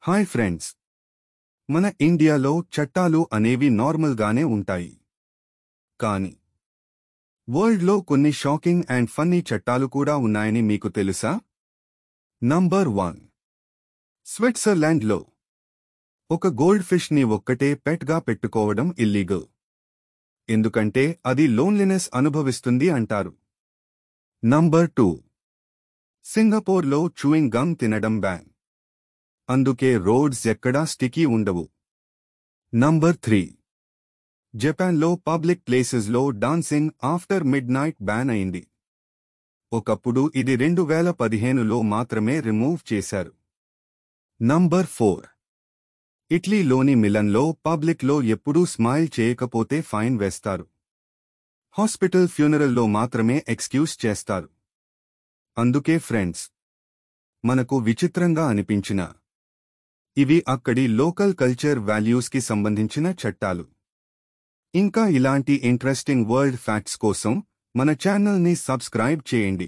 Hi friends, మన ఇండియాలో చట్టాలు అనేవి నార్మల్గానే ఉంటాయి. కానీ వరల్డ్లో కొన్ని షాకింగ్ అండ్ ఫన్నీ చట్టాలు కూడా ఉన్నాయని మీకు తెలుసా? నంబర్ 1. స్విట్జర్లాండ్లో ఒక గోల్డ్ ఫిష్ని ఒక్కటే పెట్గా పెట్టుకోవడం ఇల్లీగల్. ఎందుకంటే అది లోన్లీనెస్ అనుభవిస్తుంది అంటారు. నంబర్ 2. సింగపూర్లో చూయింగ్ గమ్ తినడం బ్యాన్. అందుకే రోడ్స్ ఎక్కడా స్టికీ ఉండవు. నంబర్ 3. జపాన్లో పబ్లిక్ ప్లేసెస్లో dancing after mid night ban అయింది. ఒకప్పుడు ఇది 2015లో మాత్రమే రిమూవ్ చేశారు. నంబర్ 4. ఇటలీలోని మిలన్లో పబ్లిక్లో ఎప్పుడూ స్మైల్ చేయకపోతే ఫైన్ వేస్తారు. హాస్పిటల్ ఫ్యూనరల్లో మాత్రమే ఎక్స్క్యూజ్ చేస్తారు. అందుకే ఫ్రెండ్స్, మనకు విచిత్రంగా అనిపించిన ఇవి అక్కడి లోకల్ కల్చర్ వాల్యూస్కి సంబంధించిన చట్టాలు. ఇంకా ఇలాంటి ఇంట్రెస్టింగ్ వరల్డ్ ఫ్యాక్ట్స్ కోసం మన ఛానల్ని సబ్స్క్రైబ్ చేయండి.